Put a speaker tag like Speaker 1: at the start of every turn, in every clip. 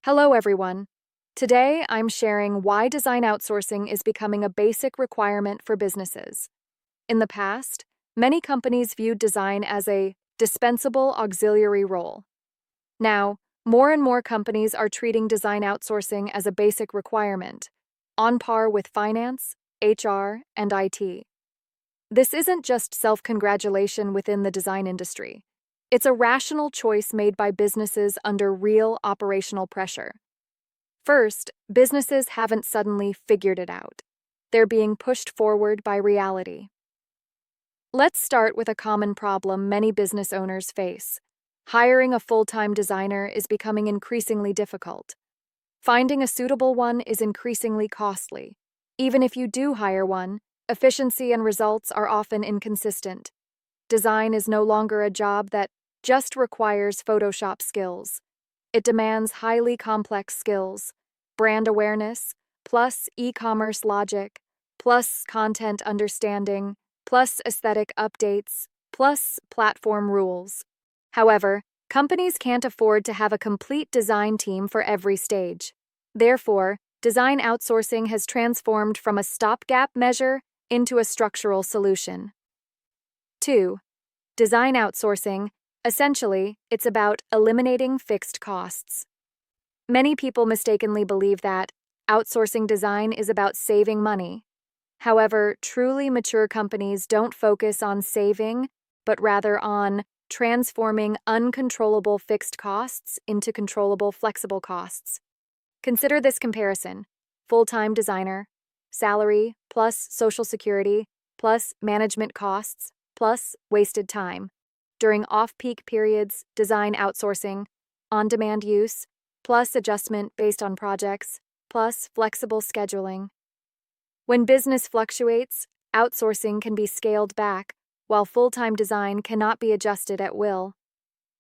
Speaker 1: Hello, everyone. Today, I'm sharing why design outsourcing is becoming a basic requirement for businesses. In the past, many companies viewed design as a dispensable auxiliary role. Now, more and more companies are treating design outsourcing as a basic requirement, on par with finance, HR, and IT. This isn't just self-congratulation within the design industry. It's a rational choice made by businesses under real operational pressure. First, businesses haven't suddenly figured it out. They're being pushed forward by reality. Let's start with a common problem many business owners face. Hiring a full-time designer is becoming increasingly difficult. Finding a suitable one is increasingly costly. Even if you do hire one, efficiency and results are often inconsistent. Design is no longer a job that just requires Photoshop skills. It demands highly complex skills, brand awareness, plus e-commerce logic, plus content understanding, plus aesthetic updates, plus platform rules. However, companies can't afford to have a complete design team for every stage. Therefore, design outsourcing has transformed from a stopgap measure into a structural solution. 2. Design outsourcing. Essentially, it's about eliminating fixed costs. Many people mistakenly believe that outsourcing design is about saving money. However, truly mature companies don't focus on saving, but rather on transforming uncontrollable fixed costs into controllable flexible costs. Consider this comparison: full-time designer, salary plus Social Security plus management costs plus wasted time. During off-peak periods, design outsourcing, on-demand use, plus adjustment based on projects, plus flexible scheduling. When business fluctuates, outsourcing can be scaled back, while full-time design cannot be adjusted at will.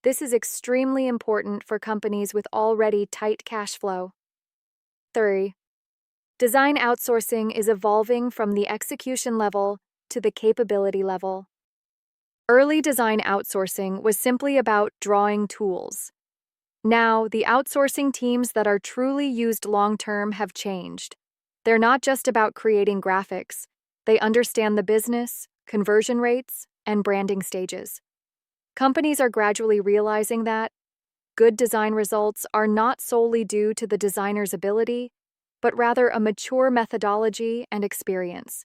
Speaker 1: This is extremely important for companies with already tight cash flow. 3. Design outsourcing is evolving from the execution level to the capability level. Early design outsourcing was simply about drawing tools. Now, the outsourcing teams that are truly used long-term have changed. They're not just about creating graphics. They understand the business, conversion rates, and branding stages. Companies are gradually realizing that good design results are not solely due to the designer's ability, but rather a mature methodology and experience.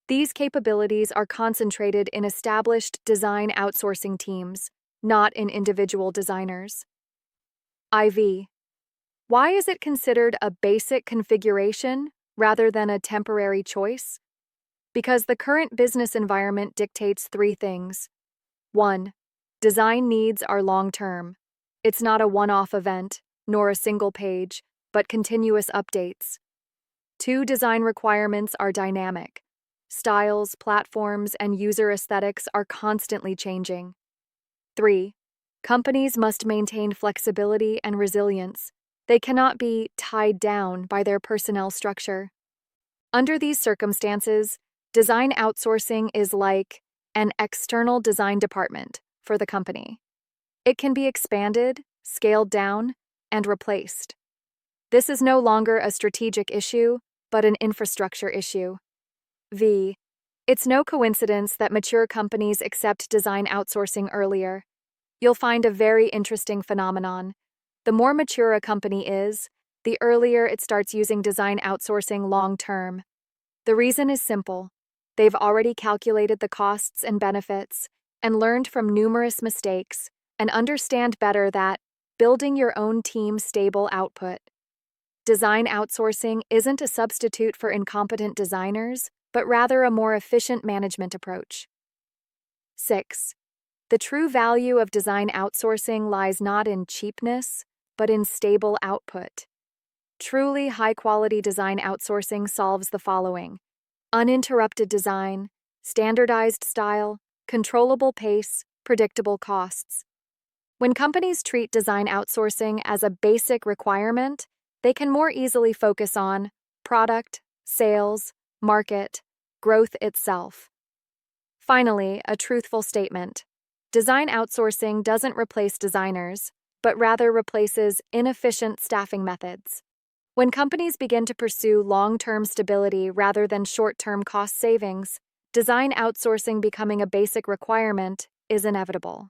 Speaker 1: These capabilities are concentrated in established design outsourcing teams, not in individual designers. IV. Why is it considered a basic configuration rather than a temporary choice? Because the current business environment dictates three things. 1. Design needs are long-term. It's not a one-off event, nor a single page, but continuous updates. 2. Design requirements are dynamic. Styles, platforms, and user aesthetics are constantly changing. 3. Companies must maintain flexibility and resilience. They cannot be tied down by their personnel structure. Under these circumstances, design outsourcing is like an external design department for the company. It can be expanded, scaled down, and replaced. This is no longer a strategic issue, but an infrastructure issue. It's no coincidence that mature companies accept design outsourcing earlier. You'll find a very interesting phenomenon. The more mature a company is, the earlier it starts using design outsourcing long-term. The reason is simple. They've already calculated the costs and benefits, and learned from numerous mistakes, and understand better that building your own team's stable output. Design outsourcing isn't a substitute for incompetent designers, but rather a more efficient management approach. 6. The true value of design outsourcing lies not in cheapness, but in stable output. Truly high-quality design outsourcing solves the following: uninterrupted design, standardized style, controllable pace, predictable costs. When companies treat design outsourcing as a basic requirement, they can more easily focus on product, sales, market, growth itself. Finally, a truthful statement. Design outsourcing doesn't replace designers, but rather replaces inefficient staffing methods. When companies begin to pursue long-term stability rather than short-term cost savings, design outsourcing becoming a basic requirement is inevitable.